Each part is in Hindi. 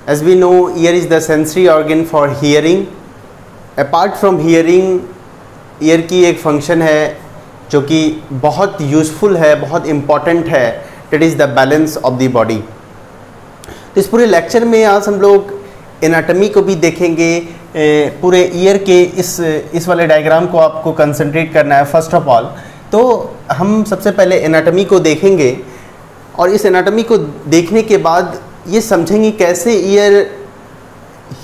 As we know, ear is the sensory organ for hearing. Apart from hearing, ear की एक फंक्शन है जो कि बहुत यूज़फुल है, बहुत इम्पॉर्टेंट है, that is the balance of the body. तो इस पूरे लेक्चर में आज हम लोग एनाटॉमी को भी देखेंगे. पूरे ईयर के इस वाले डायग्राम को आपको कंसंट्रेट करना है. फर्स्ट ऑफ ऑल तो हम सबसे पहले एनाटॉमी को देखेंगे और इस एनाटॉमी को देखने के बाद ये समझेंगे कैसे ईयर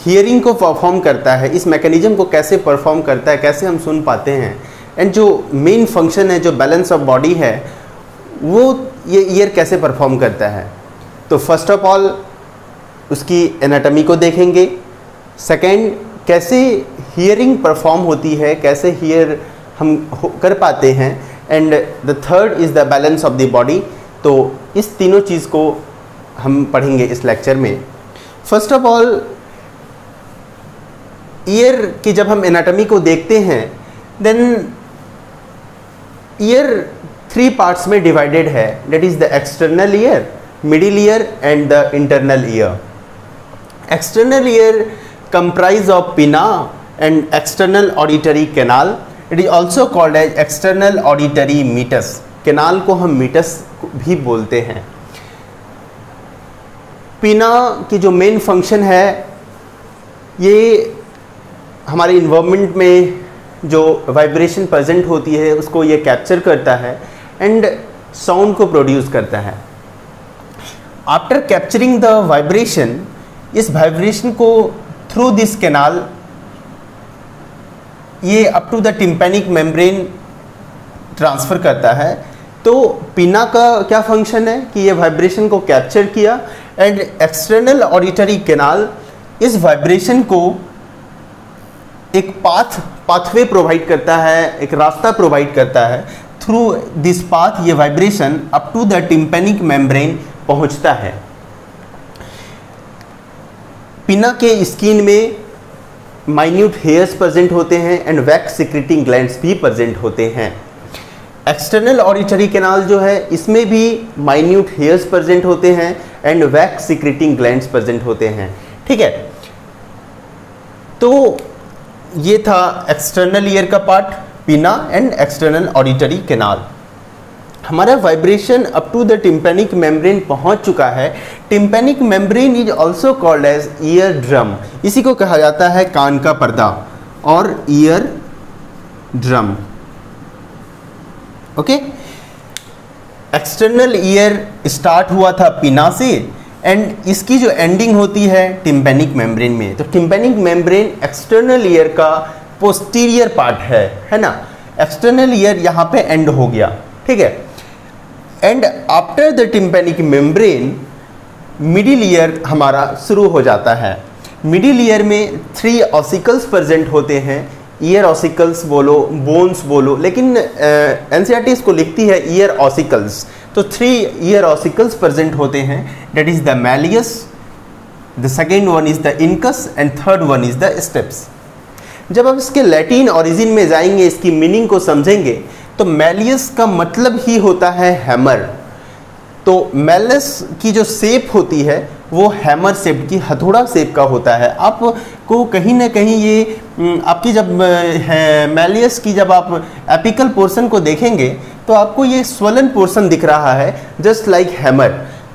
हियरिंग को परफॉर्म करता है, इस मैकेनिज्म को कैसे परफॉर्म करता है, कैसे हम सुन पाते हैं, एंड जो मेन फंक्शन है, जो बैलेंस ऑफ बॉडी है, वो ये ईयर कैसे परफॉर्म करता है. तो फर्स्ट ऑफ ऑल उसकी एनाटॉमी को देखेंगे. सेकेंड, कैसे हियरिंग परफॉर्म होती है, कैसे हियर हम कर पाते हैं, and the third is the balance of the body. तो इस तीनों चीज़ को हम पढ़ेंगे इस लेक्चर में. फर्स्ट ऑफ ऑल ईयर की जब हम एनाटॉमी को देखते हैं, देन ईयर 3 पार्ट्स में डिवाइडेड है. That is the external ear, middle ear and the internal ear. External ear comprise of pinna and external auditory canal. It is also called as external auditory meatus. Canal को हम मीटस भी बोलते हैं. पिना की जो मेन फंक्शन है, ये हमारे इन्वायरमेंट में जो वाइब्रेशन प्रेजेंट होती है उसको ये कैप्चर करता है एंड साउंड को प्रोड्यूस करता है. आफ्टर कैप्चरिंग द वाइब्रेशन, इस वाइब्रेशन को थ्रू दिस कैनाल ये up to the tympanic membrane transfer करता है. तो पिना का क्या फंक्शन है कि ये वाइब्रेशन को कैप्चर किया एंड एक्सटर्नल ऑडिटरी कैनाल इस वाइब्रेशन को एक पाथवे प्रोवाइड करता है, एक रास्ता प्रोवाइड करता है. थ्रू दिस पाथ ये vibration up to the tympanic membrane पहुंचता है. पिना के स्किन में माइन्यूट हेयर्स प्रेजेंट होते हैं एंड वैक्स सिक्रेटिंग ग्लैंड्स भी प्रेजेंट होते हैं. एक्सटर्नल ऑडिटरी कैनाल जो है, इसमें भी माइन्यूट हेयर्स प्रेजेंट होते हैं and wax secreting glands present होते हैं. ठीक है, तो ये था एक्सटर्नल ईयर का part, pinna and external auditory canal. हमारा vibration up to the tympanic membrane पहुंच चुका है. Tympanic membrane is also called as ear drum. इसी को कहा जाता है कान का पर्दा और ear drum. Okay, external ear start हुआ था पिना से एंड इसकी जो एंडिंग होती है टिम्पैनिक मेम्ब्रेन में. तो टिम्पैनिक मेम्ब्रेन एक्सटर्नल ईयर का पोस्टीरियर पार्ट है ना. एक्सटर्नल ईयर यहाँ पे एंड हो गया. ठीक है, and after the tympanic membrane middle ear हमारा शुरू हो जाता है. मिडिल ईयर में 3 ऑसिकल्स प्रेजेंट होते हैं. ईयर ऑसिकल्स बोलो, बोन्स बोलो, लेकिन एनसीईआरटी इसको लिखती है ईयर ऑसिकल्स. तो 3 ईयर ऑसिकल्स प्रेजेंट होते हैं. That is the malleus, the second one is the incus and third one is the steps. जब आप इसके लैटिन ओरिजिन में जाएंगे, इसकी मीनिंग को समझेंगे, तो मैलियस का मतलब ही होता है हैमर. तो मैलियस की जो शेप होती है वो हैमर शेप की, हथौड़ा शेप का होता है. आपको कहीं ना कहीं ये आपकी जब मैलियस की जब आप एपिकल पोर्शन को देखेंगे तो आपको ये स्वलन पोर्शन दिख रहा है जस्ट लाइक हैमर.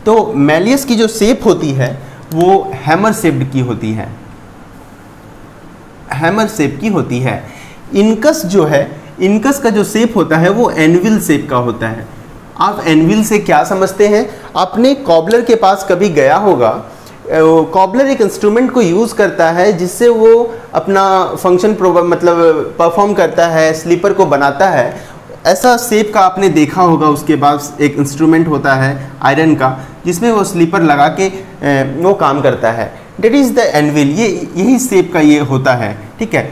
तो मैलियस की जो शेप होती है वो हैमर शेप्ड की होती है, हैमर शेप की होती है. इनकस जो है, इनकस का जो शेप होता है वो एनविल शेप का होता है. आप एनविल से क्या समझते हैं? आपने कॉबलर के पास कभी गया होगा. कॉबलर एक इंस्ट्रूमेंट को यूज़ करता है जिससे वो अपना फंक्शन मतलब परफॉर्म करता है, स्लीपर को बनाता है. ऐसा शेप का आपने देखा होगा. उसके पास एक इंस्ट्रूमेंट होता है आयरन का जिसमें वो स्लीपर लगा के वो काम करता है. That is the anvil. ये यही शेप का ये होता है. ठीक है,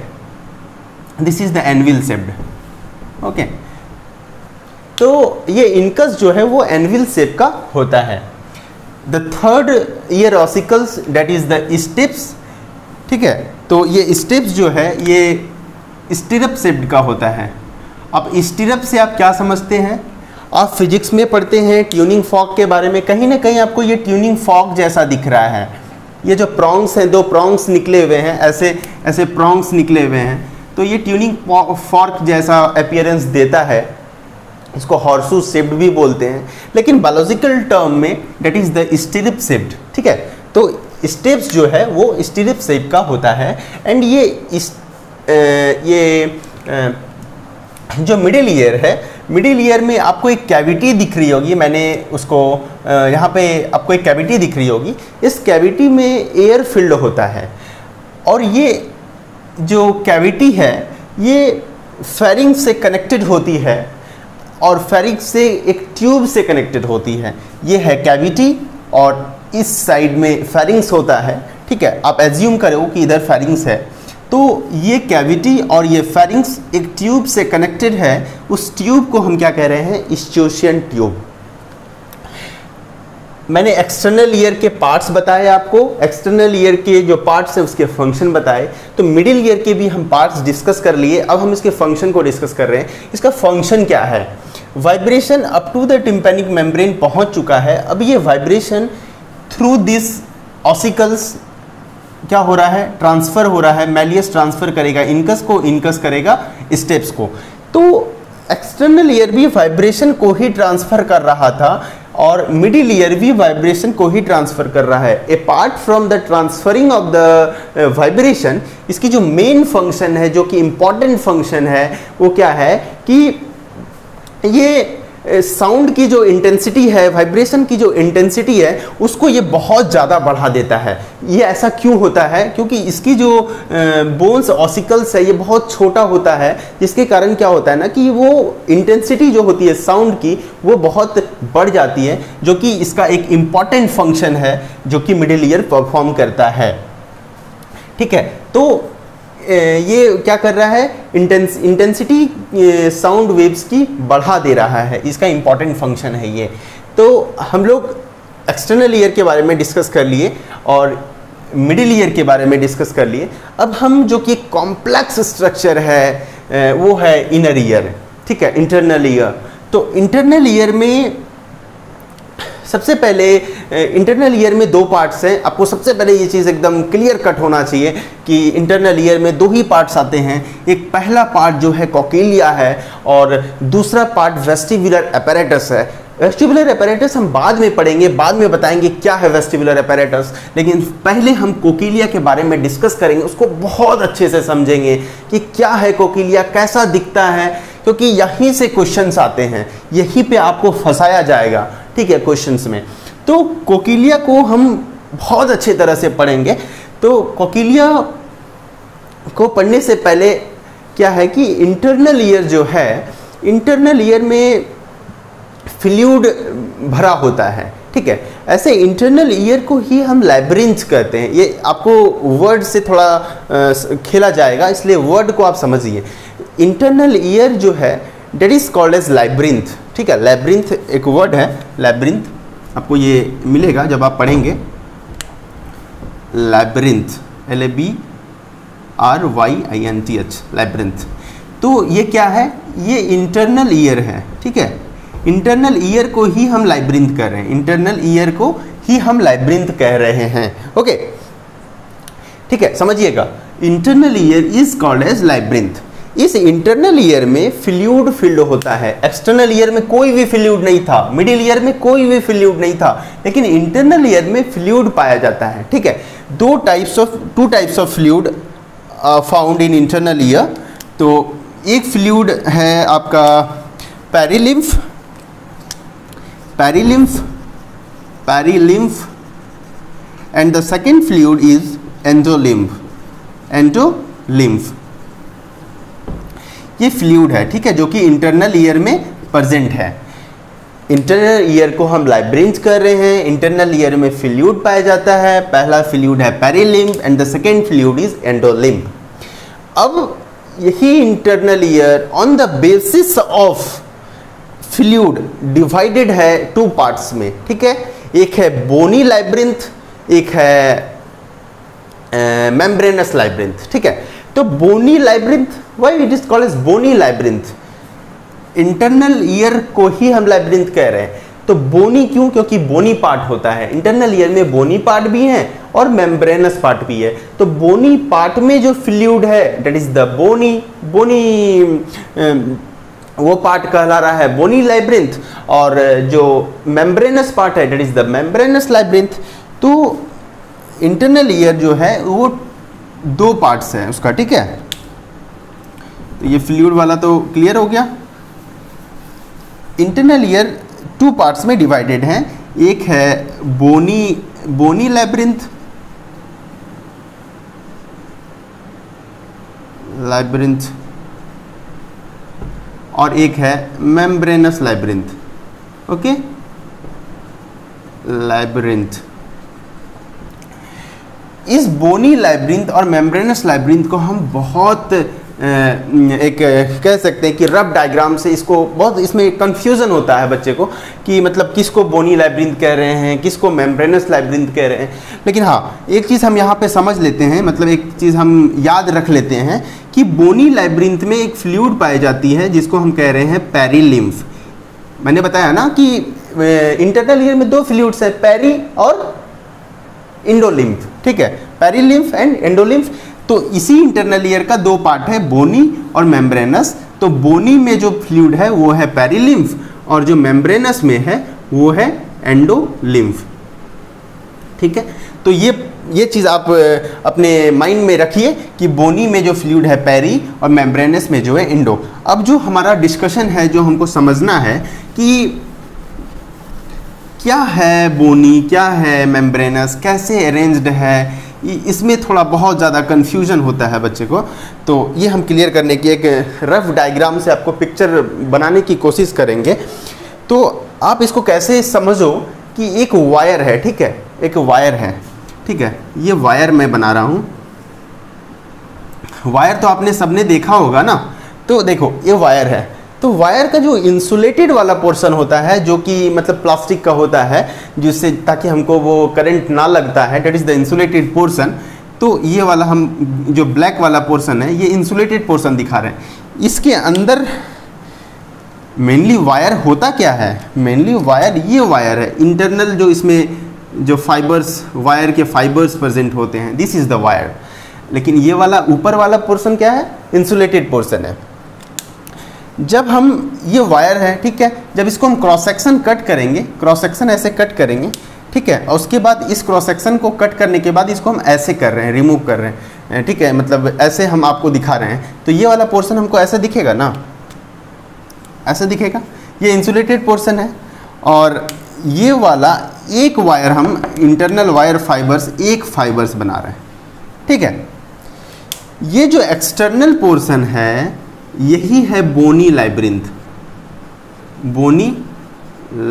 this is the anvil shaped. Okay, तो ये इनकस जो है वो एनविल शेप का होता है. The third ear ossicles that is the steps. ठीक है, तो ये स्टेप्स जो है ये स्टिरअप शेप्ड का होता है. अब स्टिरअप से आप क्या समझते हैं? आप फिजिक्स में पढ़ते हैं ट्यूनिंग फॉक के बारे में, कहीं ना कहीं आपको ये ट्यूनिंग फॉक जैसा दिख रहा है. ये जो प्रॉन्ग्स हैं, दो प्रॉन्ग्स निकले हुए हैं, ऐसे ऐसे प्रॉन्ग्स निकले हुए हैं, तो ये ट्यूनिंग फॉर्क जैसा अपीयरेंस देता है। इसको हॉर्सू शेप्ड भी बोलते हैं, लेकिन बायोलॉजिकल टर्म में डेट इज द स्टिरिप शेप्ड, ठीक है। तो स्टेप्स जो है वो स्टिरिप शेप का होता है। एंड जो मिडिल ईयर है, मिडिल ईयर में आपको एक कैविटी दिख रही होगी, मैंने उसको यहाँ पे आपको एक कैविटी दिख रही होगी। इस कैविटी में एयर फिल्ड होता है, और ये जो कैविटी है ये फेरिंग्स से कनेक्टेड होती है, और फेरिंग्स से एक ट्यूब से कनेक्टेड होती है। ये है कैविटी, और इस साइड में फेरिंग्स होता है, ठीक है। आप एज्यूम करो कि इधर फेरिंग्स है, तो ये कैविटी और ये फेरिंग्स एक ट्यूब से कनेक्टेड है। उस ट्यूब को हम क्या कह रहे हैं? इस्च्यूशियन ट्यूब। मैंने एक्सटर्नल ईयर के पार्ट्स बताए आपको, एक्सटर्नल ईयर के जो पार्ट्स हैं उसके फंक्शन बताए। तो मिडिल ईयर के भी हम पार्ट्स डिस्कस कर लिए, अब हम इसके फंक्शन को डिस्कस कर रहे हैं। इसका फंक्शन क्या है? Vibration up to the tympanic membrane पहुंच चुका है। अब ये वाइब्रेशन थ्रू दिस ऑसिकल्स क्या हो रहा है? ट्रांसफर हो रहा है। मैलियस ट्रांसफर करेगा इनकस को, इनकस करेगा स्टेप्स को। तो एक्सटर्नल ईयर भी वाइब्रेशन को ही ट्रांसफर कर रहा था, और मिडिल ईयर भी वाइब्रेशन को ही ट्रांसफर कर रहा है। Apart from the transferring of the vibration, इसकी जो मेन फंक्शन है, जो कि इंपॉर्टेंट फंक्शन है, वो क्या है कि ये साउंड की जो इंटेंसिटी है, वाइब्रेशन की जो इंटेंसिटी है, उसको ये बहुत ज़्यादा बढ़ा देता है। ये ऐसा क्यों होता है? क्योंकि इसकी जो बोन्स ऑसिकल्स है ये बहुत छोटा होता है, जिसके कारण क्या होता है ना कि वो इंटेंसिटी जो होती है साउंड की वो बहुत बढ़ जाती है, जो कि इसका एक इम्पॉर्टेंट फंक्शन है जो कि मिडिल ईयर परफॉर्म करता है, ठीक है। तो ये क्या कर रहा है? इंटेंसिटी साउंड वेव्स की बढ़ा दे रहा है, इसका इंपॉर्टेंट फंक्शन है ये। तो हम लोग एक्सटर्नल ईयर के बारे में डिस्कस कर लिए और मिडिल ईयर के बारे में डिस्कस कर लिए। अब हम जो कि कॉम्प्लेक्स स्ट्रक्चर है वो है इनर ईयर, ठीक है, इंटरनल ईयर। तो इंटरनल ईयर में सबसे पहले इंटरनल ईयर में दो पार्ट्स हैं। आपको सबसे पहले ये चीज़ एकदम क्लियर कट होना चाहिए कि इंटरनल ईयर में दो ही पार्ट्स आते हैं। एक पहला पार्ट जो है कोक्लिया है, और दूसरा पार्ट वेस्टिबुलर अपैरेटस है। वेस्टिबुलर अपैरेटस हम बाद में पढ़ेंगे, बाद में बताएंगे क्या है वेस्टिबुलर अपैरेटस, लेकिन पहले हम कोक्लिया के बारे में डिस्कस करेंगे, उसको बहुत अच्छे से समझेंगे कि क्या है कोक्लिया, कैसा दिखता है, क्योंकि यहीं से क्वेश्चंस आते हैं, यहीं पे आपको फंसाया जाएगा, ठीक है, क्वेश्चंस में। तो कोक्लिया को हम बहुत अच्छे तरह से पढ़ेंगे। तो कोक्लिया को पढ़ने से पहले क्या है कि इंटरनल ईयर जो है, इंटरनल ईयर में फ्लूइड भरा होता है, ठीक है। ऐसे इंटरनल ईयर को ही हम लैब्रिंथ कहते हैं। ये आपको वर्ड से थोड़ा खेला जाएगा, इसलिए वर्ड को आप समझिए। इंटरनल ईयर जो है that is called as labyrinth, ठीक है। लैब्रिंथ एक वर्ड है, लैब्रिंथ आपको ये मिलेगा जब आप पढ़ेंगे लैब्रिंथ, LABRYINTH, लैब्रिंथ। तो ये क्या है? ये इंटरनल ईयर है, ठीक है। इंटरनल ईयर को ही हम लैब्रिंथ कह रहे हैं, इंटरनल ईयर को ही हम लैब्रिंथ कह रहे हैं, ओके, ठीक है, समझिएगा। Internal ear is called as labyrinth. इस इंटरनल ईयर में फ्लूइड फिल्ड होता है। एक्सटर्नल ईयर में कोई भी फ्लूइड नहीं था, मिडिल ईयर में कोई भी फ्लूइड नहीं था, लेकिन इंटरनल ईयर में फ्लूइड पाया जाता है, ठीक है। Two types of fluid found in internal ear. तो एक फ्लूइड है आपका perilymph, and the second fluid is endolymph. ये फ्लूइड है, ठीक है, जो कि इंटरनल ईयर में प्रेजेंट है। इंटरनल ईयर को हम लैब्रिंथ कर रहे हैं। इंटरनल ईयर में फ्लूइड पाया जाता है। पहला फ्लूइड है perilymph and the second fluid is endolymph. अब यही internal ear on the basis of fluid divided है टू पार्ट्स में, ठीक है। एक है बोनी लैब्रिंथ, एक है मेम्ब्रेनस लैब्रिंथ, ठीक है। तो bony labyrinth, why it is called as bony labyrinth? Internal ear को ही हम लैब्रिंथ कह रहे हैं। तो बोनी क्यों? क्योंकि बोनी पार्ट होता है इंटरनल ईयर में, बोनी पार्ट भी है और मेम्ब्रेनस पार्ट भी है। तो बोनी पार्ट में जो फ्लूइड है दैट इज द बोनी वो पार्ट कहला रहा है बोनी लाइब्रिंथ, और जो मेम्ब्रेनस पार्ट है दैट इज द मेम्ब्रेनस लाइब्रिंथ। तो इंटरनल ईयर जो है वो दो पार्ट्स है उसका, ठीक है। तो ये फ्लूइड वाला तो क्लियर हो गया। इंटरनल ईयर टू पार्ट्स में डिवाइडेड है, एक है बोनी लाइब्रिंथ और एक है मेम्ब्रेनस लाइब्रिंथ। ओके, लाइब्रिंथ। इस बोनी लाइब्रिंथ और मेम्ब्रेनस लाइब्रिंथ को हम बहुत एक कह सकते हैं कि रफ डायग्राम से इसको बहुत, इसमें कंफ्यूजन होता है बच्चे को कि मतलब किसको बोनी लाइब्रिंथ कह रहे हैं, किसको मेम्ब्रेनस लाइब्रिंथ कह रहे हैं। लेकिन हाँ, एक चीज़ हम यहाँ पे समझ लेते हैं, मतलब एक चीज़ हम याद रख लेते हैं कि बोनी लाइब्रिंथ में एक फ्लूइड पाई जाती है जिसको हम कह रहे हैं पेरीलिम्फ। मैंने बताया ना कि इंटरनल ईयर में दो फ्लूइड्स है, पेरी और इंडोलिम्फ, ठीक है, पेरीलिम्फ एंड एंडोलिम्फ। तो इसी इंटरनल ईयर का दो पार्ट है, बोनी और मेम्ब्रेनस। तो बोनी में जो फ्लूइड है वो है पेरीलिम्फ और जो मेम्ब्रेनस में है वो है एंडोलिम्फ, ठीक है। तो ये चीज़ आप अपने माइंड में रखिए कि बोनी में जो फ्लूइड है पेरी और मेम्ब्रेनस में जो है इंडो। अब जो हमारा डिस्कशन है, जो हमको समझना है कि क्या है बोनी, क्या है मेम्ब्रेनस, कैसे अरेंज्ड है, इसमें थोड़ा बहुत ज़्यादा कन्फ्यूजन होता है बच्चे को। तो ये हम क्लियर करने की एक रफ डायग्राम से आपको पिक्चर बनाने की कोशिश करेंगे। तो आप इसको कैसे समझो कि एक वायर है, ठीक है, एक वायर है, ठीक है, ये वायर मैं बना रहा हूँ। वायर तो आपने सबने देखा होगा ना। तो देखो ये वायर है, तो वायर का जो इंसुलेटेड वाला पोर्शन होता है, जो कि मतलब प्लास्टिक का होता है, जिससे ताकि हमको वो करंट ना लगता है, that is the insulated portion. तो ये वाला हम जो ब्लैक वाला पोर्शन है, ये इंसुलेटेड पोर्शन दिखा रहे हैं। इसके अंदर मेनली वायर होता क्या है? मेनली वायर, ये वायर है इंटरनल, जो इसमें जो फाइबर्स, वायर के फाइबर्स प्रेजेंट होते हैं, दिस इज़ द वायर। लेकिन ये वाला ऊपर वाला पोर्शन क्या है? इंसुलेटेड पोर्शन है। जब हम ये वायर है, ठीक है, जब इसको हम क्रॉस सेक्शन कट करेंगे, क्रॉस सेक्शन ऐसे कट करेंगे, ठीक है, और उसके बाद इस क्रॉस सेक्शन को कट करने के बाद इसको हम ऐसे कर रहे हैं, रिमूव कर रहे हैं, ठीक है, मतलब ऐसे हम आपको दिखा रहे हैं। तो ये वाला पोर्शन हमको ऐसे दिखेगा ना, ऐसे दिखेगा, ये इंसुलेटेड पोर्शन है। और ये वाला एक वायर हम इंटरनल वायर फाइबर्स, एक फाइबर्स बना रहे हैं, ठीक है। ये जो एक्सटर्नल पोर्शन है यही है बोनी लाइब्रिंथ, बोनी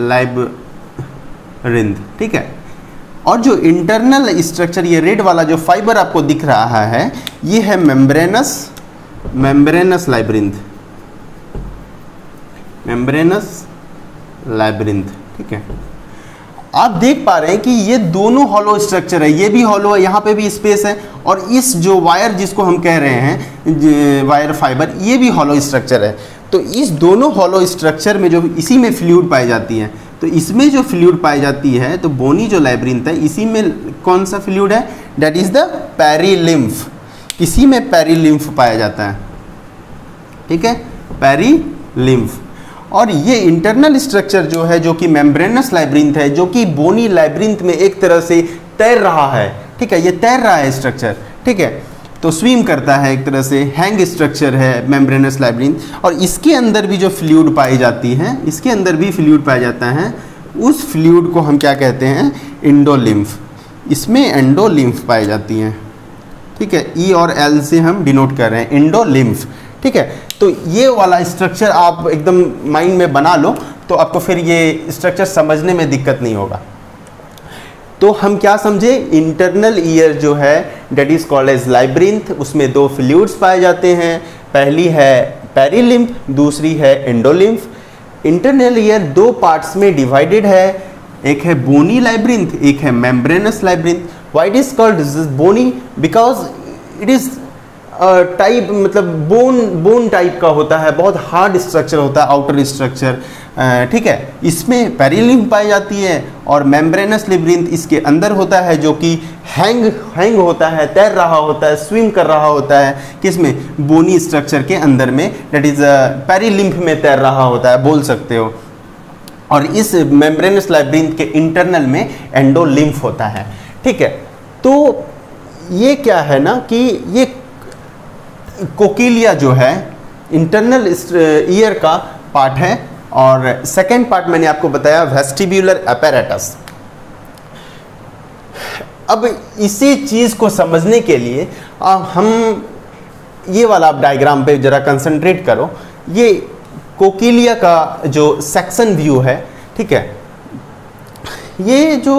लाइब्रिंथ, ठीक है। और जो इंटरनल स्ट्रक्चर, ये रेड वाला जो फाइबर आपको दिख रहा है, ये है मेम्ब्रेनस लाइब्रिंथ, मेम्ब्रेनस लाइब्रिंथ, ठीक है। आप देख पा रहे हैं कि ये दोनों हॉलो स्ट्रक्चर है, ये भी हॉलो है, यहाँ पे भी स्पेस है, और इस जो वायर जिसको हम कह रहे हैं वायर फाइबर, ये भी हॉलो स्ट्रक्चर है। तो इस दोनों हॉलो स्ट्रक्चर में जो इसी में फ्लूइड पाई जाती है, तो इसमें जो फ्लूइड पाई जाती है, तो बोनी जो लाइब्रिंथ है, इसी में कौन सा फ्लूइड है? दैट इज द पेरीलिम्फ, इसी में पेरीलिम्फ पाया जाता है, ठीक है, पेरीलिम्फ। और ये इंटरनल स्ट्रक्चर जो है, जो कि मेम्ब्रेनस लाइब्रिंथ है, जो कि बोनी लाइब्रिंथ में एक तरह से तैर रहा है, ठीक है, ये तैर रहा है स्ट्रक्चर, ठीक है, तो स्विम करता है एक तरह से, हैंग स्ट्रक्चर है मेम्ब्रेनस लाइब्रिंथ। और इसके अंदर भी जो फ्लूइड पाई जाती है, इसके अंदर भी फ्लूइड पाया जाता है, उस फ्लूइड को हम क्या कहते हैं? एंडोलिम्फ। इसमें एंडोलिम्फ पाई जाती हैं, ठीक है, ई और एल से हम डिनोट कर रहे हैं, एंडोलिम्फ, ठीक है। तो ये वाला स्ट्रक्चर आप एकदम माइंड में बना लो, तो आपको फिर ये स्ट्रक्चर समझने में दिक्कत नहीं होगा। तो हम क्या समझे? इंटरनल ईयर जो है डेट इज कॉल्ड एज लाइब्रिंथ, उसमें दो फ्लूइड्स पाए जाते हैं, पहली है पेरीलिम्फ, दूसरी है एंडोलिम्फ। इंटरनल ईयर दो पार्ट्स में डिवाइडेड है, एक है बोनी लाइब्रिंथ, एक है membranous labyrinth. Why it is called bony? Because it is type मतलब बोन टाइप का होता है, बहुत हार्ड स्ट्रक्चर होता है आउटर स्ट्रक्चर, ठीक है। इसमें पेरिलिम्फ पाई जाती है और मेम्ब्रेनस लेब्रिंथ इसके अंदर होता है, जो कि हैंग होता है, तैर रहा होता है, स्विम कर रहा होता है, किसमें, बोनी स्ट्रक्चर के अंदर में, दैट इज पेरिलिम्फ में तैर रहा होता है, बोल सकते हो। और इस मेम्ब्रेनस लेब्रिंथ के इंटरनल में एंडोलिम्फ होता है, ठीक है। तो ये क्या है ना कि ये कोकिलिया जो है इंटरनल ईयर का पार्ट है, और सेकेंड पार्ट मैंने आपको बताया वेस्टिब्यूलर अपैरेटस। अब इसी चीज को समझने के लिए हम ये वाला डायग्राम पे जरा कंसंट्रेट करो। ये कोकिलिया का जो सेक्शन व्यू है, ठीक है, ये जो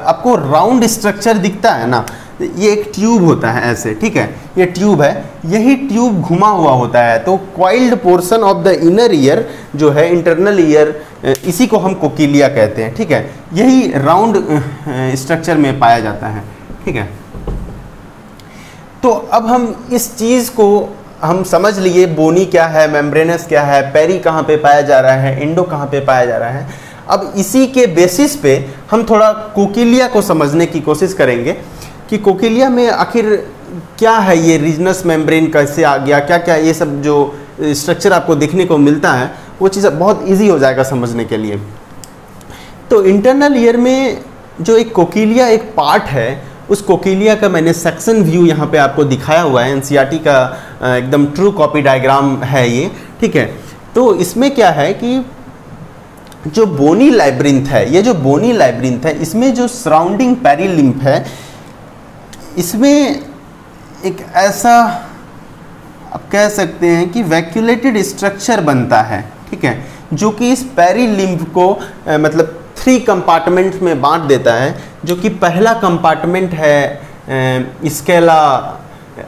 आपको राउंड स्ट्रक्चर दिखता है ना, ये एक ट्यूब होता है ऐसे, ठीक है, ये ट्यूब है, यही ट्यूब घुमा हुआ होता है। तो coiled portion of the inner ear जो है, इंटरनल ईयर, इसी को हम कोकिलिया कहते हैं, ठीक है। यही राउंड स्ट्रक्चर में पाया जाता है, ठीक है। तो अब हम इस चीज़ को हम समझ लिए, बोनी क्या है, मेम्ब्रेनस क्या है, पेरी कहाँ पे पाया जा रहा है, इंडो कहाँ पे पाया जा रहा है। अब इसी के बेसिस पे हम थोड़ा कोकिलिया को समझने की कोशिश करेंगे कि कोकिलिया में आखिर क्या है, ये रीजनस मेम्ब्रेन कैसे आ गया, क्या क्या ये सब जो स्ट्रक्चर आपको देखने को मिलता है, वो चीज़ बहुत इजी हो जाएगा समझने के लिए। तो इंटरनल ईयर में जो एक कोकिलिया एक पार्ट है, उस कोकिलिया का मैंने सेक्शन व्यू यहाँ पे आपको दिखाया हुआ है, एनसीईआरटी का एकदम ट्रू कॉपी डायग्राम है ये, ठीक है। तो इसमें क्या है कि जो बोनी लाइब्रिंथ है, ये जो बोनी लाइब्रिंथ है, इसमें जो सराउंडिंग पेरिलिम्फ है, इसमें एक ऐसा आप कह सकते हैं कि वैक्यूलेटेड स्ट्रक्चर बनता है, ठीक है, जो कि इस पेरिलिम्फ को मतलब 3 कंपार्टमेंट में बांट देता है। जो कि पहला कंपार्टमेंट है स्केला,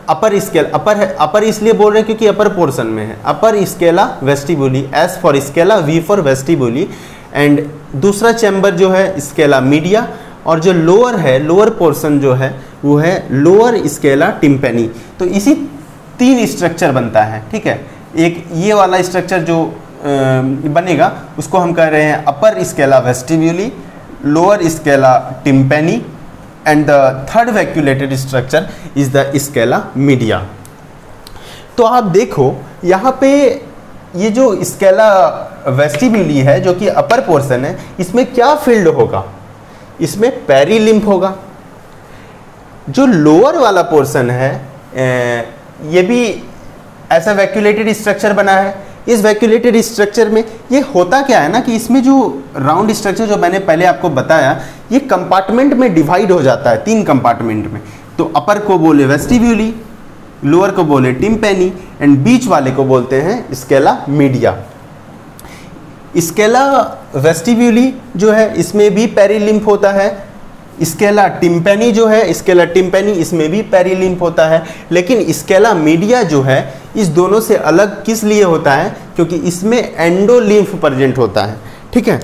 अपर स्केला, अपर इसलिए बोल रहे हैं क्योंकि अपर पोर्शन में है, upper scala vestibuli, S for scala, V for vestibuli, and दूसरा चैम्बर जो है स्केला मीडिया, और जो लोअर है, लोअर पोर्शन जो है वो है लोअर स्केला टिम्पेनी। तो इसी 3 स्ट्रक्चर बनता है, ठीक है। एक ये वाला स्ट्रक्चर जो बनेगा उसको हम कह रहे हैं upper scala vestibuli, lower scala tympani, and the third vacuolated structure is the scala media. तो आप देखो यहाँ पे ये जो स्केला वेस्टिब्यूली है, जो कि अपर पोर्शन है, इसमें क्या फील्ड होगा, इसमें पेरिलिम्फ होगा। जो लोअर वाला पोर्शन है, ये भी ऐसा वैक्यूलेटेड स्ट्रक्चर बना है। इस वैक्यूलेटेड स्ट्रक्चर में ये होता क्या है ना कि इसमें जो राउंड स्ट्रक्चर जो मैंने पहले आपको बताया, ये कंपार्टमेंट में डिवाइड हो जाता है 3 कंपार्टमेंट में। तो अपर को बोले वेस्टिब्यूली, लोअर को बोले टिम्पेनी, एंड बीच वाले को बोलते हैं स्केला मीडिया। स्केला वेस्टिब्यूली जो है, इसमें भी पेरिलिम्फ होता है। स्केला टिम्पेनी जो है, स्केला टिम्पेनी, इसमें भी पेरिलिम्फ होता है। लेकिन स्केला मीडिया जो है, इस दोनों से अलग किस लिए होता है, क्योंकि इसमें एंडोलिम्फ प्रेजेंट होता है, ठीक है।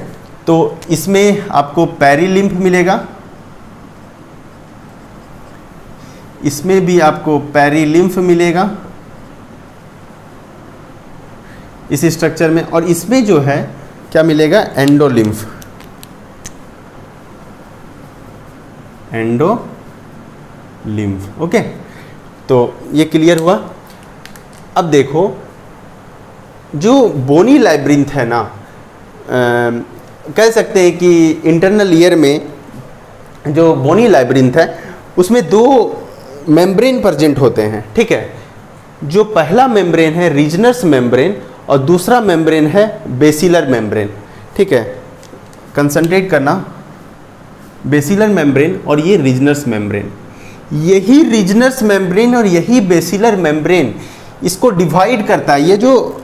तो इसमें आपको पेरिलिम्फ मिलेगा, इसमें भी आपको पेरिलिम्फ मिलेगा इस स्ट्रक्चर में, और इसमें जो है क्या मिलेगा, एंडोलिम्फ, एंडोलिम्फ, ओके। तो ये क्लियर हुआ। अब देखो जो बोनी लाइब्रिंथ है ना, कह सकते हैं कि इंटरनल ईयर में जो बोनी लाइब्रिंथ है उसमें 2 मेम्ब्रेन प्रेजेंट होते हैं, ठीक है। जो पहला मेम्ब्रेन है रीजनस मेम्ब्रेन, और दूसरा मेम्ब्रेन है बेसिलर मेम्ब्रेन, ठीक है। कंसंट्रेट करना, बेसिलर मेम्ब्रेन और ये रीजनस मेम्ब्रेन। यही रीजनस मेम्ब्रेन और यही बेसिलर मेम्ब्रेन इसको डिवाइड करता है। ये जो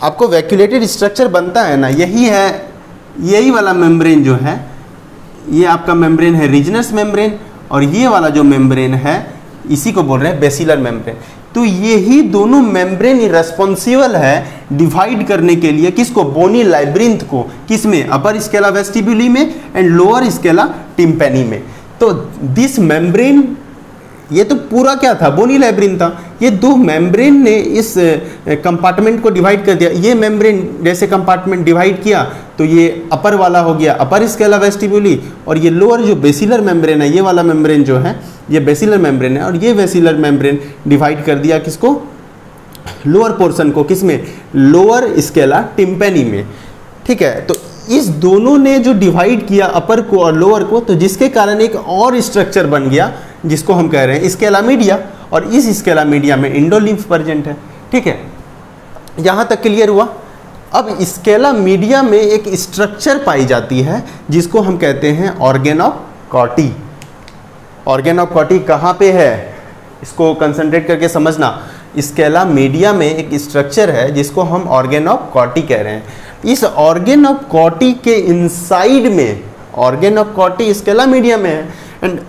आपको वैक्यूलेटेड स्ट्रक्चर बनता है ना, यही है, यही वाला मेम्ब्रेन जो है, ये आपका मेम्ब्रेन है रीजनस मेम्ब्रेन, और ये वाला जो मेम्ब्रेन है इसी को बोल रहे हैं बेसिलर मेम्ब्रेन। तो यही दोनों मेम्ब्रेन रिस्पॉन्सिबल है डिवाइड करने के लिए किसको, बोनी लाइब्रिंथ को, किसमें, अपर स्केला वेस्टिब्यूली में एंड लोअर स्केला टिम्पेनी में। तो दिस मेम्ब्रेन, ये तो पूरा क्या था, बोनी लाइब्रिंथ था, ये दो मेम्ब्रेन ने इस कंपार्टमेंट को डिवाइड कर दिया। ये मेम्ब्रेन जैसे कंपार्टमेंट डिवाइड किया तो ये अपर वाला हो गया अपर स्केला वेस्टिब्यूली, और ये लोअर जो बेसिलर मेम्ब्रेन है, ये वाला मेम्ब्रेन जो है ये बेसिलर मेम्ब्रेन है, और ये बेसिलर मेम्ब्रेन डिवाइड कर दिया किसको, लोअर पोर्शन को, किसमें, लोअर स्केला टिम्पेनी में। ठीक है, तो इस दोनों ने जो डिवाइड किया अपर को और लोअर को, तो जिसके कारण एक और स्ट्रक्चर बन गया जिसको हम कह रहे हैं स्केला मीडिया, और इस स्केला मीडिया में इंडोलिम्फ प्रेजेंट है। ठीक है, यहाँ तक क्लियर हुआ। अब स्केला मीडिया में एक स्ट्रक्चर पाई जाती है जिसको हम कहते हैं ऑर्गेन ऑफ कॉटी। ऑर्गेन ऑफ कॉटी कहाँ पे है, इसको कंसंट्रेट करके समझना। स्केला मीडिया में एक स्ट्रक्चर है जिसको हम ऑर्गेन ऑफ कॉटी कह रहे हैं। इस ऑर्गेन ऑफ कॉटी के इनसाइड में, ऑर्गेन ऑफ कॉटी स्केला मीडिया में है, एंड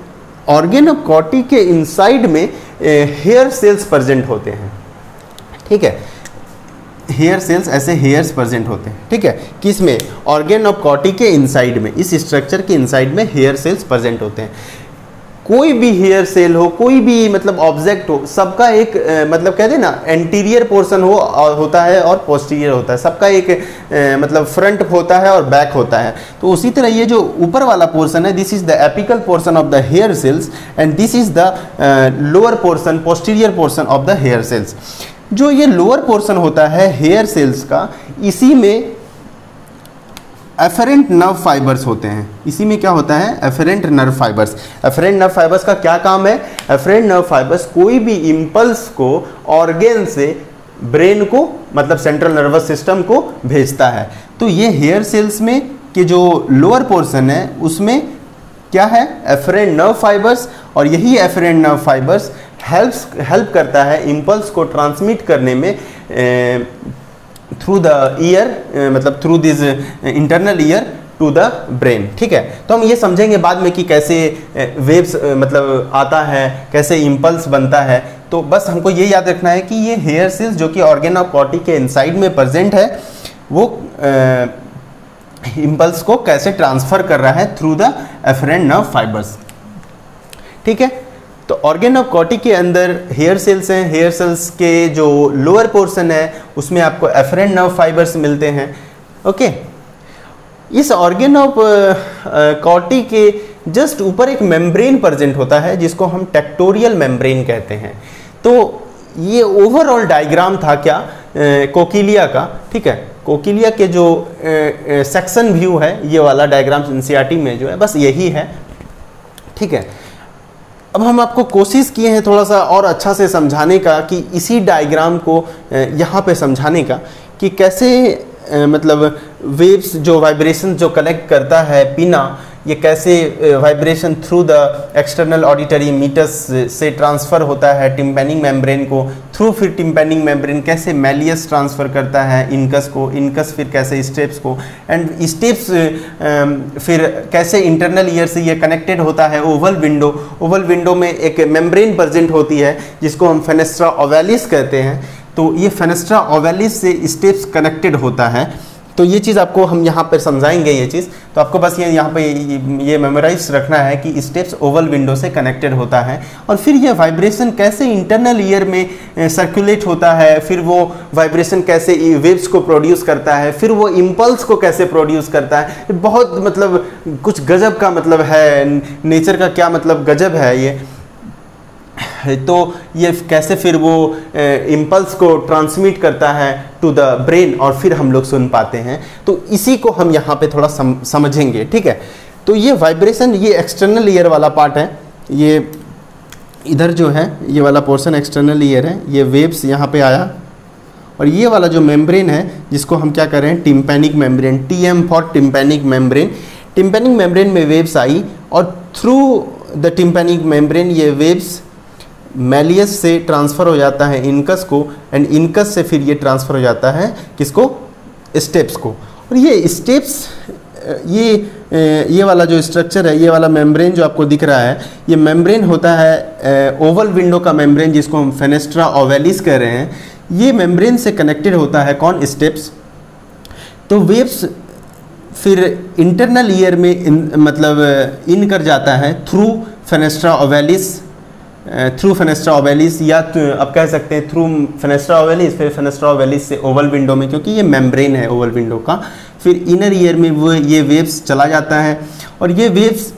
ऑर्गेन ऑफ कॉटी के इनसाइड में हेयर सेल्स प्रेजेंट होते हैं। ठीक है, हेयर सेल्स, ऐसे हेयर्स प्रेजेंट होते हैं। ठीक है, किसमें, ऑर्गेन ऑफ कॉटी के इनसाइड में, इस स्ट्रक्चर के इनसाइड में हेयर सेल्स प्रेजेंट होते हैं। कोई भी हेयर सेल हो, कोई भी मतलब ऑब्जेक्ट हो, सबका एक मतलब कहते हैं ना एंटीरियर पोर्शन होता है और पोस्टीरियर होता है, सबका एक मतलब फ्रंट होता है और बैक होता है। तो उसी तरह ये जो ऊपर वाला पोर्शन है, this is the apical portion of the hair cells, and this is the lower portion, posterior portion of the hair cells. जो ये लोअर पोर्शन होता है हेयर सेल्स का, इसी में एफरेंट नर्व फाइबर्स होते हैं। इसी में क्या होता है, efferent nerve fibres. Efferent nerve fibres का क्या काम है, एफरेंट नर्व फाइबर्स कोई भी इम्पल्स को ऑर्गेन से ब्रेन को, मतलब सेंट्रल नर्वस सिस्टम को भेजता है। तो ये हेयर सेल्स में के जो लोअर पोर्शन है उसमें क्या है, एफरेंट नर्व फाइबर्स, और यही एफरेंट नर्व फाइबर्स हेल्प करता है इम्पल्स को ट्रांसमिट करने में थ्रू द ईयर, मतलब through this internal ear to the brain. ठीक है, तो हम ये समझेंगे बाद में कि कैसे वेव्स मतलब आता है, कैसे इम्पल्स बनता है। तो बस हमको ये याद रखना है कि ये हेयर सेल्स जो कि ऑर्गेन ऑफ कॉटी के इनसाइड में प्रेजेंट है, वो इम्पल्स को कैसे ट्रांसफर कर रहा है through the efferent nerve fibres. ठीक है, तो ऑर्गेन ऑफ कॉटी के अंदर हेयर सेल्स हैं, हेयर सेल्स के जो लोअर पोर्शन है उसमें आपको एफरेंट नर्व फाइबर्स मिलते हैं। ओके, इस ऑर्गेन ऑफ कॉटी के जस्ट ऊपर एक मेम्ब्रेन प्रेजेंट होता है जिसको हम टेक्टोरियल मेम्ब्रेन कहते हैं। तो ये ओवरऑल डायग्राम था क्या, कोकिलिया का। ठीक है, कोकिलिया के जो सेक्शन व्यू है, ये वाला डायग्राम एनसीईआरटी में जो है, बस यही है। ठीक है, अब हम आपको कोशिश किए हैं थोड़ा सा और अच्छा से समझाने का, कि इसी डायग्राम को यहाँ पे समझाने का कि कैसे मतलब वेव्स जो वाइब्रेशन जो कलेक्ट करता है पिना, ये कैसे vibration through the external auditory meatus से ट्रांसफ़र होता है टिम्पैनिक मेम्ब्रेन को, थ्रू फिर टिम्पैनिक मेम्ब्रेन कैसे मैलियस ट्रांसफ़र करता है इनकस को, इनकस फिर कैसे स्टेप्स को, एंड स्टेप्स फिर कैसे इंटरनल ईयर से ये कनेक्टेड होता है ओवल विंडो। ओवल विंडो में एक मेम्ब्रेन प्रेजेंट होती है जिसको हम फेनेस्ट्रा ओवैलिस कहते हैं। तो ये फेनेस्ट्रा ओवैलिस से स्टेप्स कनेक्टेड होता है। तो ये चीज़ आपको हम यहाँ पर समझाएंगे ये चीज़। तो आपको बस ये यहाँ पे ये मेमोराइज रखना है कि स्टेप्स ओवल विंडो से कनेक्टेड होता है, और फिर ये वाइब्रेशन कैसे इंटरनल ईयर में सर्कुलेट होता है, फिर वो वाइब्रेशन कैसे वेव्स को प्रोड्यूस करता है, फिर वो इम्पल्स को कैसे प्रोड्यूस करता है। बहुत मतलब कुछ गजब का मतलब है, नेचर का क्या मतलब गजब है ये। तो ये कैसे फिर वो इम्पल्स को ट्रांसमिट करता है टू द ब्रेन, और फिर हम लोग सुन पाते हैं। तो इसी को हम यहाँ पे थोड़ा समझेंगे। ठीक है, तो ये वाइब्रेशन, ये एक्सटर्नल ईयर वाला पार्ट है, ये इधर जो है ये वाला पोर्शन एक्सटर्नल ईयर है, ये वेव्स यहाँ पे आया, और ये वाला जो मेम्ब्रेन है जिसको हम क्या कर रहे हैं, tympanic membrane, TM for tympanic membrane. Tympanic membrane में वेव्स आई, और थ्रू द टिम्पैनिक मेम्ब्रेन ये वेव्स मैलियस से ट्रांसफ़र हो जाता है इनकस को, एंड इनकस से फिर ये ट्रांसफ़र हो जाता है किसको, स्टेप्स को। और ये स्टेप्स, ये वाला जो स्ट्रक्चर है, ये वाला मेम्ब्रेन जो आपको दिख रहा है, ये मेम्ब्रेन होता है ओवल विंडो का मेम्ब्रेन जिसको हम फेनेस्ट्रा ओवैलिस कह रहे हैं। ये मेम्ब्रेन से कनेक्टेड होता है कौन, स्टेप्स। तो वेव्स फिर इंटरनल ईयर में मतलब इन कर जाता है थ्रू फेनेस्ट्रा ओवैलिस, थ्रू फेनेस्ट्रा ओवैलिस, या अब कह सकते हैं थ्रू फेनेस्ट्रा ओवैलिस, फिर फेनेस्ट्रा ओवैलिस से ओवल विंडो में, क्योंकि ये मेम्ब्रेन है ओवल विंडो का, फिर इनर ईयर में वो ये वेव्स चला जाता है। और ये वेव्स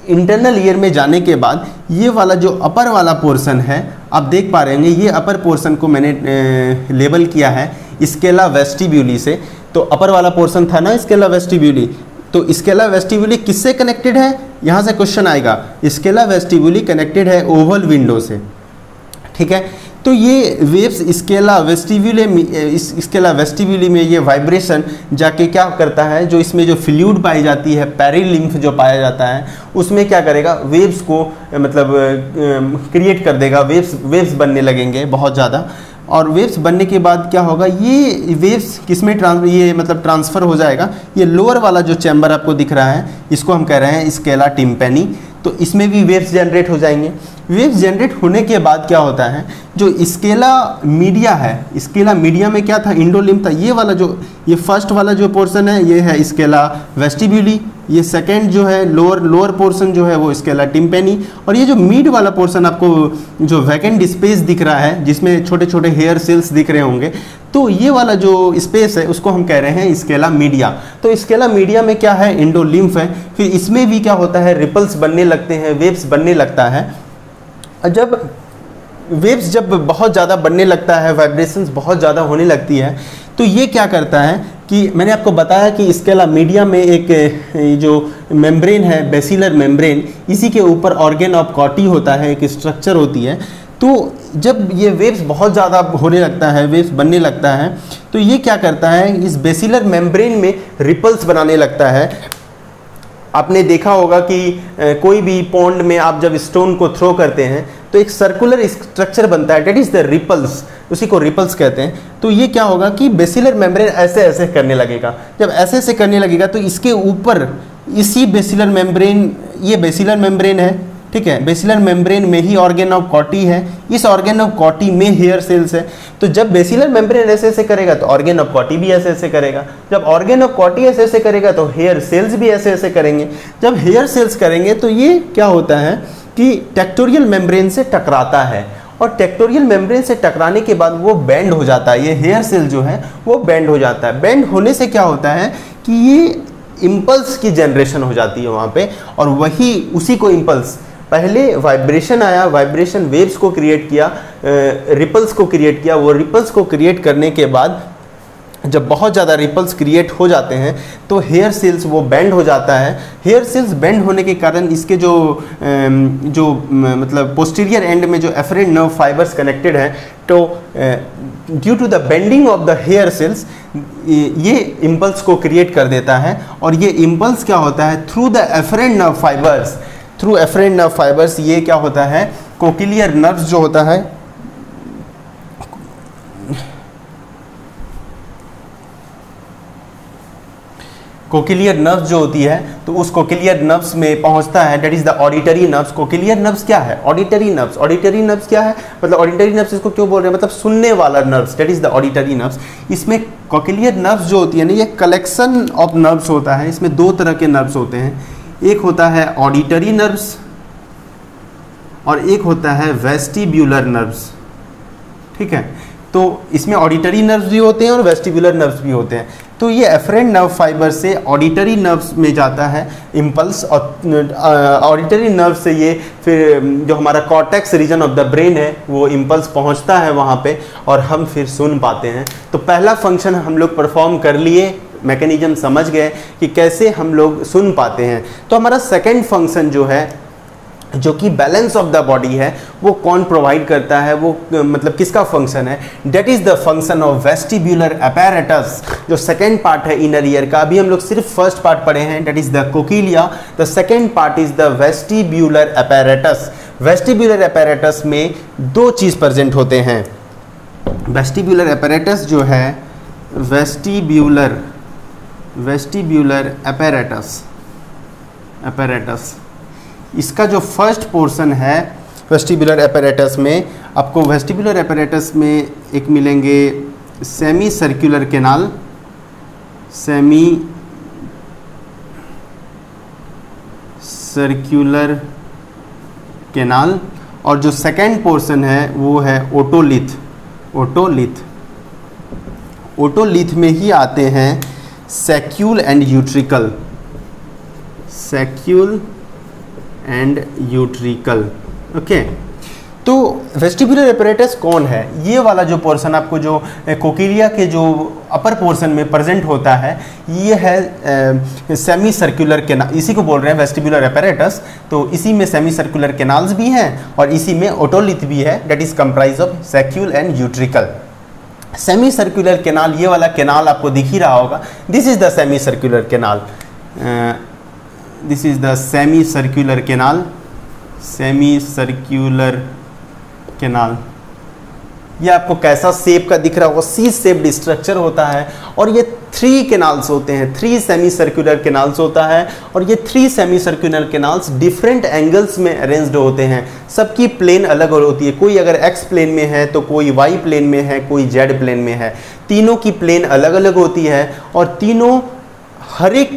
इंटरनल ईयर में जाने के बाद ये वाला जो अपर वाला पोर्शन है, आप देख पा रहे होंगे, ये अपर पोर्शन को मैंने लेबल किया है स्केला वेस्टिब्यूली से। तो अपर वाला पोर्शन था ना स्केला वेस्टिब्यूली, तो स्केला वेस्टिब्यूली किससे कनेक्टेड है, यहाँ से क्वेश्चन आएगा। स्केला वेस्टिब्यूली कनेक्टेड है ओवल विंडो से, ठीक है। तो ये वेव्स स्केला वेस्टिब्यूली में ये वाइब्रेशन जाके क्या करता है, जो इसमें जो फ्लूइड पाई जाती है, पेरिलिम्फ जो पाया जाता है, उसमें क्या करेगा, वेव्स को मतलब क्रिएट कर देगा, वेव्स बनने लगेंगे बहुत ज़्यादा। और वेव्स बनने के बाद क्या होगा, ये वेव्स किसमें ट्रांसफ़र हो जाएगा, ये लोअर वाला जो चैम्बर आपको दिख रहा है, इसको हम कह रहे हैं स्केला टिम्पैनी। तो इसमें भी वेव्स जनरेट हो जाएंगे। वेव्स जनरेट होने के बाद क्या होता है, जो स्केला मीडिया है, स्केला मीडिया में क्या था, इंडोलिम्फ था। ये फर्स्ट वाला जो पोर्शन है ये है स्केला वेस्टिब्यूली, ये सेकंड जो है लोअर पोर्शन जो है वो स्केला टिम्पैनी, और ये जो मिड वाला पोर्शन आपको जो वैकेंट स्पेस दिख रहा है जिसमें छोटे छोटे हेयर सेल्स दिख रहे होंगे, तो ये वाला जो स्पेस है उसको हम कह रहे हैं स्केला मीडिया। तो स्केला मीडिया में क्या है, इंडोलिम्फ है। फिर इसमें भी क्या होता है, रिपल्स बनने लगते हैं, वेव्स बनने लगता है। जब वेव्स बहुत ज़्यादा बनने लगता है, वाइब्रेशंस बहुत ज़्यादा होने लगती है, तो ये क्या करता है कि मैंने आपको बताया कि स्केला मीडिया में एक जो मेम्ब्रेन है, बेसिलर मेम्ब्रेन, इसी के ऊपर ऑर्गन ऑफ कॉटी होता है, एक स्ट्रक्चर होती है। तो जब ये वेव्स बहुत ज़्यादा होने लगता है, वेव्स बनने लगता है, तो ये क्या करता है, इस बेसिलर मेम्ब्रेन में रिपल्स बनाने लगता है। आपने देखा होगा कि कोई भी पॉन्ड में आप जब स्टोन को थ्रो करते हैं तो एक सर्कुलर स्ट्रक्चर बनता है, डेट इज़ द रिपल्स, उसी को रिपल्स कहते हैं। तो ये क्या होगा कि बेसिलर मेम्ब्रेन ऐसे ऐसे करने लगेगा। जब ऐसे ऐसे करने लगेगा तो इसके ऊपर इसी बेसिलर मेम्ब्रेन, ये बेसिलर मेम्ब्रेन है, ठीक है, बेसिलर मेम्ब्रेन में ही ऑर्गन ऑफ कॉटी है, इस ऑर्गन ऑफ कॉटी में हेयर सेल्स है। तो जब बेसिलर मेम्ब्रेन ऐसे ऐसे करेगा तो ऑर्गन ऑफ कॉटी भी ऐसे ऐसे करेगा। जब ऑर्गन ऑफ कॉटी ऐसे ऐसे करेगा तो हेयर सेल्स भी ऐसे ऐसे करेंगे। जब हेयर सेल्स करेंगे तो ये क्या होता है कि टेक्टोरियल मेम्ब्रेन से टकराता है, और टेक्टोरियल मेम्ब्रेन से टकराने के बाद वो बेंड हो जाता है, ये हेयर सेल जो है वो बेंड हो जाता है। बेंड होने से क्या होता है कि ये इम्पल्स की जनरेशन हो जाती है वहाँ पे, और वही उसी को इम्पल्स, पहले वाइब्रेशन आया, वाइब्रेशन वेव्स को क्रिएट किया, रिपल्स को क्रिएट किया। वो रिपल्स को क्रिएट करने के बाद जब बहुत ज़्यादा रिपल्स क्रिएट हो जाते हैं तो हेयर सेल्स वो बेंड हो जाता है। हेयर सेल्स बेंड होने के कारण इसके जो मतलब पोस्टीरियर एंड में जो एफरेंट नर्व फाइबर्स कनेक्टेड हैं, तो due to the bending of the hair cells ये इम्पल्स को क्रिएट कर देता है। और ये इम्पल्स क्या होता है, through the efferent nerve fibres, through efferent nerve fibres ये क्या होता है, कोकिलियर नर्व्स जो होता है, कोकिलियर नर्व्स जो होती है, तो उस कोकिलियर नर्व्स में पहुंचता है, that is the auditory nerves. Cochlear nerves क्या है, ऑडिटरी नर्व्स। ऑडिटरी नर्व्स क्या है, मतलब ऑडिटरी नर्व्स इसको क्यों बोल रहे हैं, मतलब सुनने वाला nerves, that is the auditory nerves. इसमें कोकिलियर नर्व्स जो होती है ना, ये कलेक्शन ऑफ नर्व्स होता है। इसमें दो तरह के नर्व्स होते हैं, एक होता है ऑडिटरी नर्व्स और एक होता है वेस्टिब्यूलर नर्व्स, ठीक है। तो इसमें ऑडिटरी नर्व्स भी होते हैं और वेस्टिब्यूलर नर्व्स भी होते हैं। तो ये एफरेंट नर्व फाइबर से ऑडिटरी नर्व्स में जाता है इम्पल्स, और ऑडिटरी नर्व से ये फिर जो हमारा cortex region of the brain है वो इम्पल्स पहुंचता है वहाँ पे, और हम फिर सुन पाते हैं। तो पहला फंक्शन हम लोग परफॉर्म कर लिए, मैकेनिज्म समझ गए कि कैसे हम लोग सुन पाते हैं। तो हमारा सेकेंड फंक्शन जो है, जो कि बैलेंस ऑफ द बॉडी है, वो कौन प्रोवाइड करता है, वो मतलब किसका फंक्शन है, that is the function of vestibular apparatus. जो सेकेंड पार्ट है इनर ईयर का, अभी हम लोग सिर्फ फर्स्ट पार्ट पढ़े हैं, that is the cochlea. The second part is the vestibular apparatus. Vestibular apparatus में दो चीज़ प्रेजेंट होते हैं। वेस्टिब्यूलर अपैरेटस जो है, वेस्टिब्यूलर अपैरेटस, इसका जो फर्स्ट पोर्शन है वेस्टिब्यूलर अपैरेटस में, आपको वेस्टिब्यूलर अपैरेटस में एक मिलेंगे सेमी सर्कुलर कैनाल और जो सेकेंड पोर्शन है वो है ओटोलिथ। ओटोलिथ में ही आते हैं सैक्यूल एंड यूट्रिकल। ओके, तो वेस्टिबुलर एपरेटस कौन है? ये वाला जो पोर्शन आपको जो कोकिलिया के जो अपर पोर्शन में प्रेजेंट होता है, ये है सेमी सर्कुलर कैनाल, इसी को बोल रहे हैं वेस्टिबुलर एपरेटस। तो इसी में सेमी सर्कुलर कैनाल्स भी हैं और इसी में ओटोलिथ भी है, that is comprise of saccule and utricle. Semi circular canal, ये वाला कैनाल आपको दिख ही रहा होगा, this is the semi circular canal, this is the semi circular canal. ये आपको कैसा शेप का दिख रहा होगा? सी शेप्ड स्ट्रक्चर होता है और ये 3 कैनाल्स होते हैं, 3 सेमी सर्कुलर कैनाल्स होता है और ये 3 semi circular canals different angles में अरेंज्ड होते हैं। सबकी प्लेन अलग होती है, कोई अगर एक्स प्लेन में है तो कोई वाई प्लेन में है, कोई जेड प्लेन में है। तीनों की प्लेन अलग अलग होती है और तीनों हर एक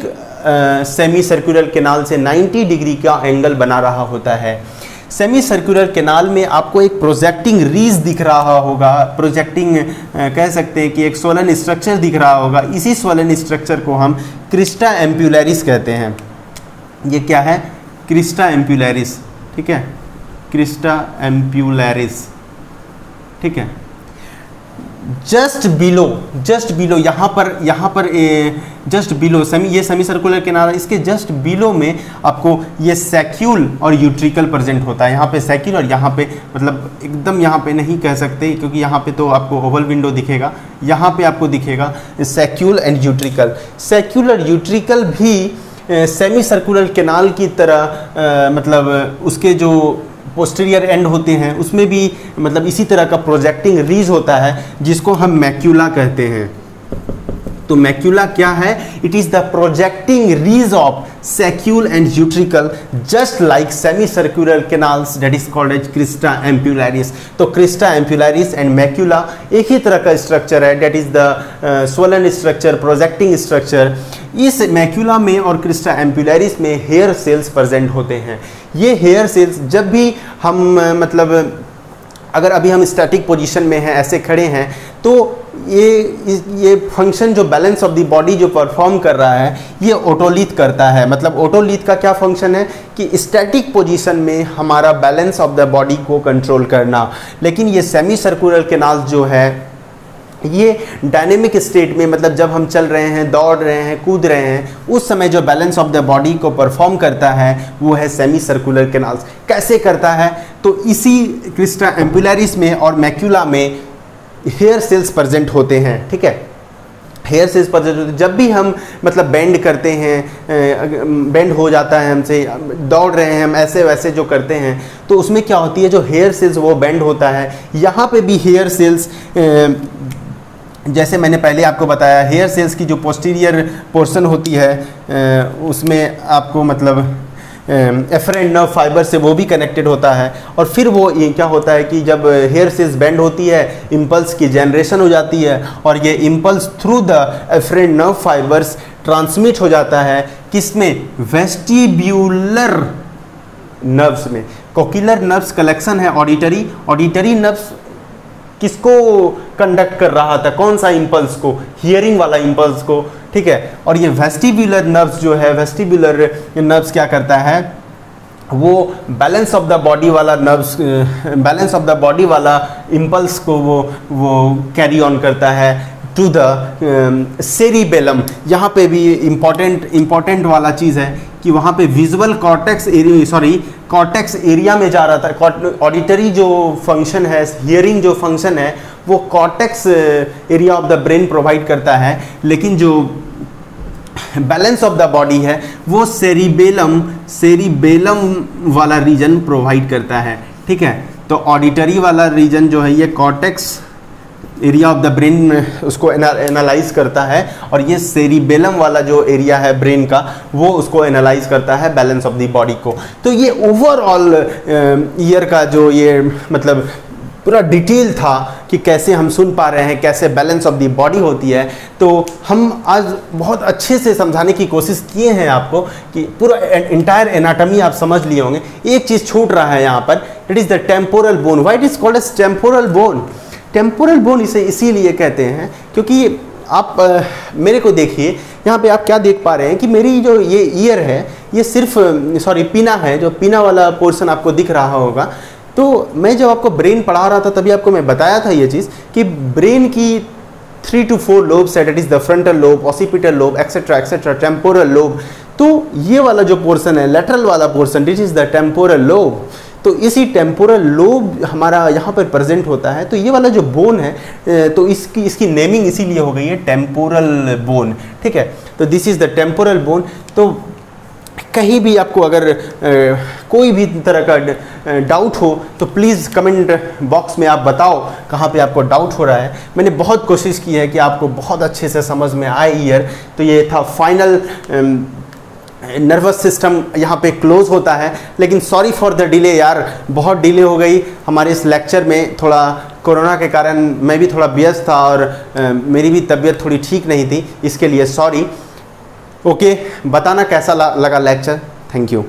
सेमी सर्कुलर कैनाल से 90 डिग्री का एंगल बना रहा होता है। सेमी सर्कुलर कैनाल में आपको एक प्रोजेक्टिंग रीज दिख रहा होगा, प्रोजेक्टिंग कह सकते हैं कि एक सोलन स्ट्रक्चर दिख रहा होगा। इसी सोलन स्ट्रक्चर को हम क्रिस्टा एम्प्यूलरिस कहते हैं। ये क्या है? क्रिस्टा एम्प्यूलरिस, ठीक है, क्रिस्टा एम्प्यूलरिस, ठीक है। जस्ट बिलो यहाँ पर जस्ट बिलो ये सेमी सर्कुलर कैनाल, इसके जस्ट बिलो में आपको ये सैक्यूल और यूट्रिकल प्रेजेंट होता है। यहाँ पे सैक्यूल और यहाँ पे मतलब एकदम यहाँ पे नहीं कह सकते क्योंकि यहाँ पे तो आपको ओवल विंडो दिखेगा, यहाँ पे आपको दिखेगा सैक्यूल एंड यूट्रिकल। सैक्यूल और यूट्रिकल भी सेमी सर्कुलर कैनाल की तरह मतलब उसके जो पोस्टीरियर एंड होते हैं उसमें भी मतलब इसी तरह का प्रोजेक्टिंग रीज होता है जिसको हम मैक्यूला कहते हैं। तो मैक्यूला क्या है? It is the projecting ridge of saccule and utricle just like semi circular canals, that is called as crista ampullaris. तो क्रिस्टा एम्प्यूलरिस एंड मैक्यूला एक ही तरह का स्ट्रक्चर है, that is the swollen structure, projecting structure. इस मैक्यूला में और क्रिस्टा एम्प्यूलरिस में हेयर सेल्स प्रेजेंट होते हैं। ये हेयर सेल्स जब भी हम मतलब अगर अभी हम स्टैटिक पोजीशन में हैं, ऐसे खड़े हैं, तो ये फंक्शन जो बैलेंस ऑफ द बॉडी जो परफॉर्म कर रहा है ये ओटोलिथ करता है। मतलब ओटोलिथ का क्या फंक्शन है कि स्टैटिक पोजीशन में हमारा बैलेंस ऑफ द बॉडी को कंट्रोल करना। लेकिन ये सेमी सर्कुलर कैनाल जो है ये डायनेमिक स्टेट में, मतलब जब हम चल रहे हैं, दौड़ रहे हैं, कूद रहे हैं, उस समय जो बैलेंस ऑफ द बॉडी को परफॉर्म करता है वो है सेमी सर्कुलर कैनाल्स। कैसे करता है? तो इसी क्रिस्टा एम्प्यूलरिस में और मैक्यूला में हेयर सेल्स प्रेजेंट होते हैं, ठीक है। हेयर सेल्स प्रेजेंट होते हैं जब भी हम मतलब बेंड करते हैं, बेंड हो जाता है हमसे, दौड़ रहे हैं हम, ऐसे वैसे जो करते हैं, तो उसमें क्या होती है, जो हेयर सेल्स वो बेंड होता है। यहाँ पे भी हेयर सेल्स जैसे मैंने पहले आपको बताया, हेयर सेल्स की जो पोस्टीरियर पोर्शन होती है उसमें आपको मतलब एफरेंट नर्व फाइबर से वो भी कनेक्टेड होता है। और फिर वो ये क्या होता है कि जब हेयर सेल्स बेंड होती है, इम्पल्स की जनरेशन हो जाती है और ये impulse through the efferent nerve fibres transmit हो जाता है किसमें? वेस्टिब्यूलर नर्व्स में। कोकिलर नर्व्स कलेक्शन है ऑडिटरी नर्व्स किसको कंडक्ट कर रहा था? कौन सा इम्पल्स को? हियरिंग वाला इम्पल्स को, ठीक है। और ये वेस्टिब्यूलर नर्व्स जो है, वेस्टिब्यूलर नर्व्स क्या करता है, वो बैलेंस ऑफ द बॉडी वाला nerves, balance of the body वाला इम्पल्स को वो कैरी ऑन करता है टू द सेरिबेलम। यहाँ पे भी इम्पॉर्टेंट वाला चीज़ है कि वहाँ पे विजुअल कॉर्टेक्स एरिया में जा रहा था। ऑडिटरी जो फंक्शन है, हियरिंग जो फंक्शन है, वो cortex area of the brain provide करता है, लेकिन जो बैलेंस ऑफ द बॉडी है वो सेरिबेलम वाला रीजन प्रोवाइड करता है, ठीक है। तो ऑडिटरी वाला रीजन जो है ये cortex area of the brain उसको एनालाइज करता है और ये सेरिबेलम वाला जो एरिया है ब्रेन का वो उसको एनालाइज करता है बैलेंस ऑफ द बॉडी को। तो ये ओवरऑल ईयर का जो ये मतलब पूरा डिटेल था कि कि कैसे हम सुन पा रहे हैं, कैसे बैलेंस ऑफ द बॉडी होती है। तो हम आज बहुत अच्छे से समझाने की कोशिश किए हैं आपको कि पूरा इंटायर एनाटॉमी आप समझ लिए होंगे। एक चीज़ छूट रहा है यहाँ पर, it is the temporal bone. Why it is called as temporal bone? Temporal bone इसे इसीलिए कहते हैं क्योंकि आप मेरे को देखिए, यहाँ पे आप क्या देख पा रहे हैं कि मेरी जो ये ईयर है, ये सिर्फ पीना है, जो पीना वाला पोर्शन आपको दिख रहा होगा। तो मैं जब आपको ब्रेन पढ़ा रहा था तभी आपको मैं बताया था ये चीज़ कि ब्रेन की 3 to 4 लोब्स है, that is the frontal lobe, occipital lobe, etcetera etcetera, temporal lobe. तो ये वाला जो पोर्शन है, लेटरल वाला portion, this is the temporal lobe. तो इसी टेम्पोरल लोब हमारा यहाँ पर प्रेजेंट होता है। तो ये वाला जो बोन है, तो इसकी नेमिंग इसीलिए हो गई है टेम्पोरल बोन, ठीक है। तो this is the temporal bone. तो कहीं भी आपको अगर कोई भी तरह का डाउट हो तो प्लीज़ कमेंट बॉक्स में आप बताओ कहाँ पे आपको डाउट हो रहा है। मैंने बहुत कोशिश की है कि आपको बहुत अच्छे से समझ में आए ईयर। तो ये था फाइनल नर्वस सिस्टम यहाँ पे क्लोज होता है। लेकिन सॉरी फॉर द डिले यार, बहुत डिले हो गई हमारे इस लेक्चर में। थोड़ा कोरोना के कारण मैं भी थोड़ा व्यस्त था और मेरी भी तबीयत थोड़ी ठीक नहीं थी, इसके लिए सॉरी। ओके, बताना कैसा लगा लेक्चर। Thank you.